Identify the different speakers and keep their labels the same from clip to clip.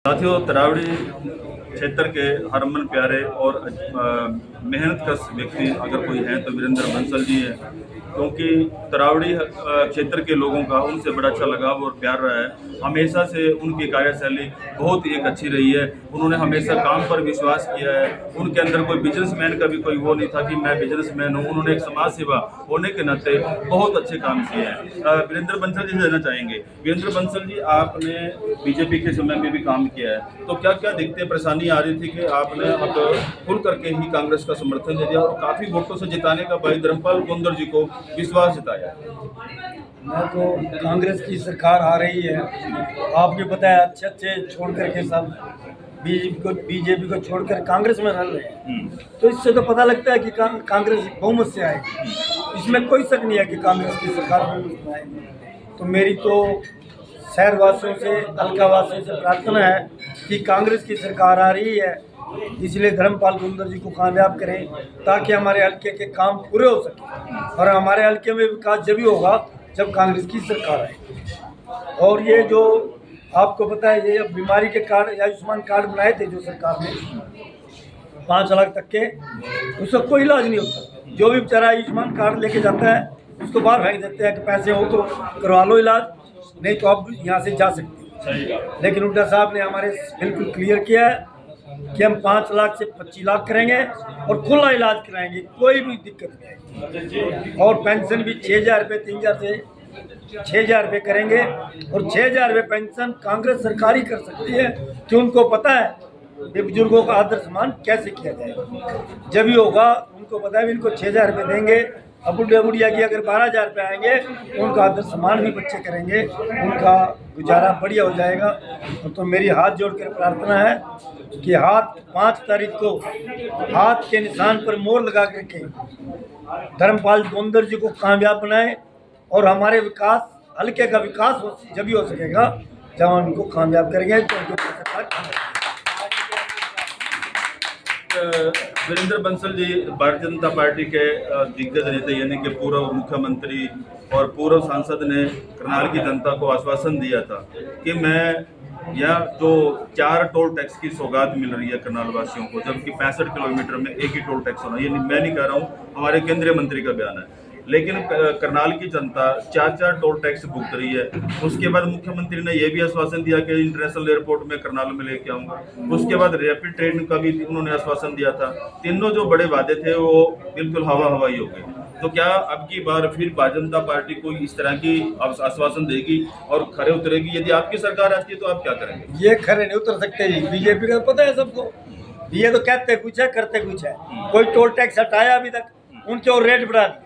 Speaker 1: साथियों, तरावड़ी क्षेत्र के हरमन प्यारे और मेहनतकश व्यक्ति अगर कोई है तो वीरेंद्र बंसल जी हैं, क्योंकि तरावड़ी क्षेत्र के लोगों का उनसे बड़ा अच्छा लगाव और प्यार रहा है। हमेशा से उनकी कार्यशैली बहुत ही एक अच्छी रही है। उन्होंने हमेशा काम पर विश्वास किया है। उनके अंदर कोई बिजनेसमैन का भी कोई वो नहीं था कि मैं बिजनेसमैन हूँ। उन्होंने एक समाज सेवा होने के नाते बहुत अच्छे काम किए हैं। वीरेंद्र बंसल जी से लेना चाहेंगे। वीरेंद्र बंसल जी, आपने बीजेपी के समय में भी काम किया है, तो क्या क्या दिक्कतें परेशानी आ रही थी कि आपने अब खुल करके ही कांग्रेस का समर्थन दे दिया और काफी वोटों से जिताने का भाई धर्मपाल गोंदर जी को विश्वास जताया?
Speaker 2: मैं तो कांग्रेस की सरकार आ रही है, आपने बताया अच्छे अच्छे छोड़ करके सब बीजेपी को छोड़कर कांग्रेस में रह रहे हैं, तो इससे तो पता लगता है कि कांग्रेस बहुमत से आएगी। इसमें कोई शक नहीं है कि कांग्रेस की सरकार बहुमत में आएगी। तो मेरी तो शहरवासियों से, हल्कावासियों से प्रार्थना है कि कांग्रेस की सरकार आ रही है, इसलिए धर्मपाल गोंदर जी को कामयाब करें ताकि हमारे हल्के के काम पूरे हो सके। और हमारे हल्के में विकास जब ही होगा जब कांग्रेस की सरकार आए। और ये जो आपको पता है, ये बीमारी के कार्ड, आयुष्मान कार्ड बनाए थे जो सरकार ने 5 लाख तक के, उसका कोई इलाज नहीं होता। जो भी बेचारा आयुष्मान कार्ड लेके जाता है उसको बाहर फेंक देते हैं कि पैसे हो तो करवा लो इलाज, नहीं तो आप यहाँ से जा सकते हैं। लेकिन हुड्डा साहब ने हमारे बिल्कुल क्लियर किया है कि हम 5 लाख से 25 लाख करेंगे और खुला इलाज कराएंगे, कोई भी दिक्कत नहीं आएगी। और पेंशन भी 6,000 रुपये, 3,000 से 6,000 रुपये करेंगे। और 6,000 रुपये पेंशन कांग्रेस सरकार ही कर सकती है कि उनको पता है ये बुजुर्गों का आदर सम्मान कैसे किया जाएगा। जब भी होगा उनको पता है, इनको 6,000 रुपये देंगे। अब बुढ़िया बुढ़िया की अगर 12,000 रुपये आएंगे तो उनका आदर सम्मान भी बच्चे करेंगे, उनका गुजारा बढ़िया हो जाएगा। तो मेरी हाथ जोड़कर प्रार्थना है कि 5 तारीख को हाथ के निशान पर मोहर लगा करके धर्मपाल गोंदर जी को कामयाब बनाए और हमारे विकास, हल्के का विकास जब ही हो सकेगा जब हम उनको कामयाब करेंगे। तो
Speaker 1: वीरेंद्र बंसल जी भारतीय जनता पार्टी के दिग्गज नेता यानी कि पूर्व मुख्यमंत्री और पूर्व सांसद ने करनाल की जनता को आश्वासन दिया था कि मैं यह जो 4 टोल टैक्स की सौगात मिल रही है करनाल वासियों को, जबकि 65 किलोमीटर में एक ही टोल टैक्स होना, ये मैं नहीं कह रहा हूँ, हमारे केंद्रीय मंत्री का बयान है। लेकिन करनाल की जनता 4 टोल टैक्स भुगत रही है। उसके बाद मुख्यमंत्री ने यह भी आश्वासन दिया कि इंटरनेशनल एयरपोर्ट में करनाल में लेके आऊंगा। उसके बाद रैपिड ट्रेन का भी उन्होंने आश्वासन दिया था। तीनों जो बड़े वादे थे वो बिल्कुल हवाई हो गए। तो क्या अब की बार फिर भारतीय जनता पार्टी कोई इस तरह की आश्वासन देगी और खरे उतरेगी? यदि आपकी सरकार आती है तो आप क्या करेंगे?
Speaker 2: ये खरे नहीं उतर सकते जी, बीजेपी का पता है सबको। ये तो कहते कुछ है करते कुछ है। कोई टोल टैक्स हटाया अभी तक, उनके और रेट बढ़ा दिए।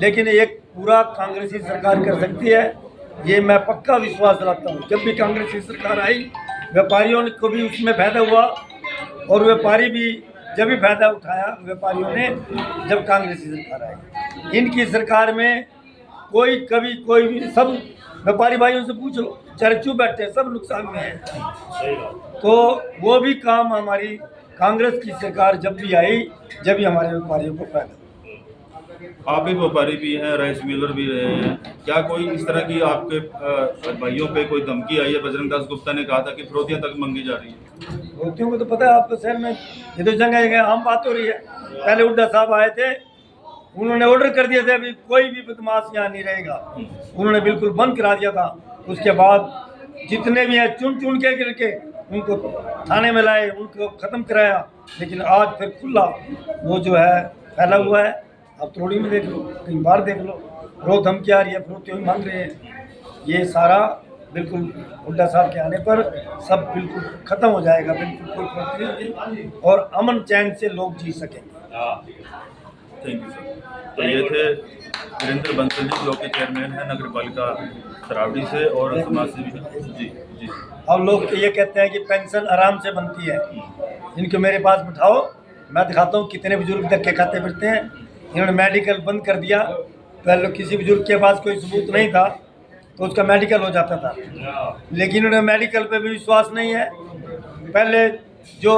Speaker 2: लेकिन एक पूरा कांग्रेसी सरकार कर सकती है, ये मैं पक्का विश्वास दिलाता हूँ। जब भी कांग्रेसी सरकार आई, व्यापारियों को भी उसमें फायदा हुआ और व्यापारी भी जब भी फायदा उठाया व्यापारियों ने जब कांग्रेसी सरकार आई। इनकी सरकार में कोई कभी कोई भी, सब व्यापारी भाइयों से पूछ लो, चाहे चुप बैठे, सब नुकसान में है। तो वो भी काम हमारी कांग्रेस की सरकार जब भी आई, जब भी हमारे व्यापारियों को फायदा।
Speaker 1: आप भी व्यापारी भी हैं, राइस मिलर भी रहे हैं, क्या कोई इस तरह की आपके भाइयों पे कोई धमकी आई है? बजरंग दास गुप्ता ने कहा था कि फिरौतियां तक मांगी जा रही है।
Speaker 2: फिरौतियों को तो पता है आपको, शहर में ये तो जगह आम बात हो रही है। पहले हुड्डा साहब आए थे, उन्होंने ऑर्डर कर दिया था अभी कोई भी बदमाश यहाँ नहीं रहेगा, उन्होंने बिल्कुल बंद करा दिया था। उसके बाद जितने भी हैं चुन के करके उनको थाने में लाए, उनको ख़त्म कराया। लेकिन आज फिर खुला वो जो है फैला हुआ है। अब थोड़ी में देख लो, कहीं बार देख लो, रोज धमकी आ रही है, फिरौती मांग रहे हैं। ये सारा बिल्कुल हुड्डा साहब के आने पर सब बिल्कुल ख़त्म हो जाएगा, बिल्कुल कोई फिरौती नहीं होगी और अमन चैन से लोग जी सकेंगे।
Speaker 1: Thank you sir. तो ये थे वीरेंद्र बंसल जी, जो कि चेयरमैन है नगर पालिका तरावड़ी से और समाज सेवी हैं। जी जी।
Speaker 2: अब लोग ये कहते हैं कि पेंशन आराम से बनती है, इनको मेरे पास बिठाओ, मैं दिखाता हूँ कितने बुजुर्ग धक्के खाते फिरते हैं। इन्होंने मेडिकल बंद कर दिया। पहले किसी बुजुर्ग के पास कोई सबूत नहीं था तो उसका मेडिकल हो जाता था, लेकिन उन्हें मेडिकल पे भी विश्वास नहीं है। पहले जो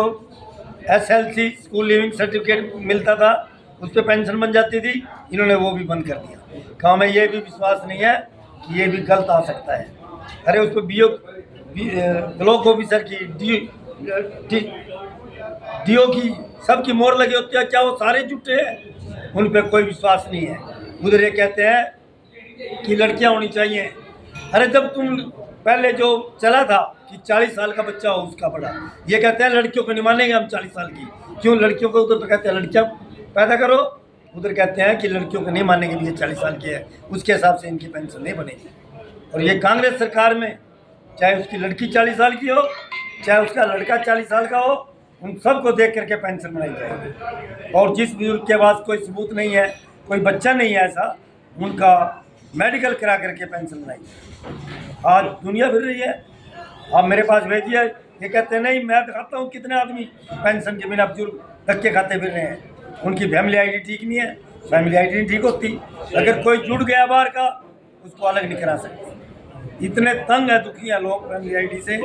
Speaker 2: SLC स्कूल लिविंग सर्टिफिकेट मिलता था उस पर पेंशन बन जाती थी, इन्होंने वो भी बंद कर दिया। कहा हमें ये भी विश्वास नहीं है कि ये भी गलत आ सकता है। अरे उस पर ब्लॉक ऑफिसर की डीओ की सबकी मोहर लगी होती है। क्या वो सारे झूठे हैं? उन पे कोई विश्वास नहीं है। उधर ये कहते हैं कि लड़कियां होनी चाहिए। अरे जब तुम पहले जो चला था कि 40 साल का बच्चा हो उसका बड़ा, ये कहते हैं लड़कियों को नहीं मानेंगे हम 40 साल की। क्यों लड़कियों को? उधर तो कहते हैं लड़कियां पैदा करो, उधर कहते हैं कि लड़कियों को नहीं मानेंगे भी ये 40 साल की है, उसके हिसाब से इनकी पेंशन नहीं बनेगी। और ये कांग्रेस सरकार में चाहे उसकी लड़की 40 साल की हो, चाहे उसका लड़का 40 साल का हो, उन सबको देख करके पेंशन बनाई जाएगी। और जिस बुजुर्ग के पास कोई सबूत नहीं है, कोई बच्चा नहीं है ऐसा, उनका मेडिकल करा करके पेंशन बनाई जाएगी। आज दुनिया फिर रही है, आप मेरे पास भेजिए, ये कहते हैं नहीं मैं दिखाता हूँ कितने आदमी पेंशन के बिना बुजुर्ग धक्के खाते फिर रहे हैं। उनकी फैमिली आईडी ठीक नहीं है, फैमिली आईडी नहीं ठीक होती, अगर कोई जुड़ गया बाहर का उसको अलग नहीं करा सकते। इतने तंग है, दुखी है लोग फैमिली आईडी से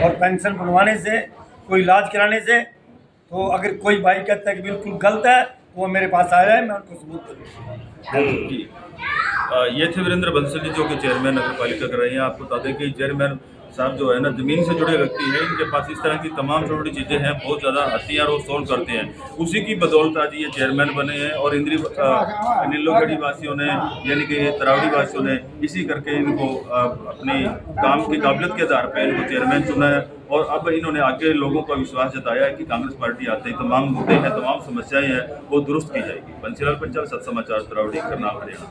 Speaker 2: और पेंशन बनवाने से, कोई इलाज कराने से। तो अगर कोई भाई कहता है कि बिल्कुल गलत है तो वो मेरे पास आया है, मैं उनको सबूत दूँ।
Speaker 1: जी ये थे वीरेंद्र बंसल जी, जो कि चेयरमैन नगर पालिका कर रहे हैं। आपको बता दें कि चेयरमैन साहब जो है ना ज़मीन से जुड़े व्यक्ति हैं, इनके पास इस तरह की तमाम छोटी चीज़ें हैं, बहुत ज़्यादा हथियार वो सोल्व करते हैं। उसी की बदौलत आज ये चेयरमैन बने हैं। और नीलोगढ़ी वासियों ने यानी कि तरावड़ी वासियों ने इसी करके इनको अपनी काम की काबिलियत के आधार पर इनको चेयरमैन चुना है। और अब इन्होंने आगे लोगों का विश्वास जताया है कि कांग्रेस पार्टी आते ही तमाम मुद्दे हैं, तमाम समस्याएं हैं, वो दुरुस्त की जाएगी। बंसीलाल पंचाल, सच समाचार, तरावड़ी, करनाल, हरियाणा।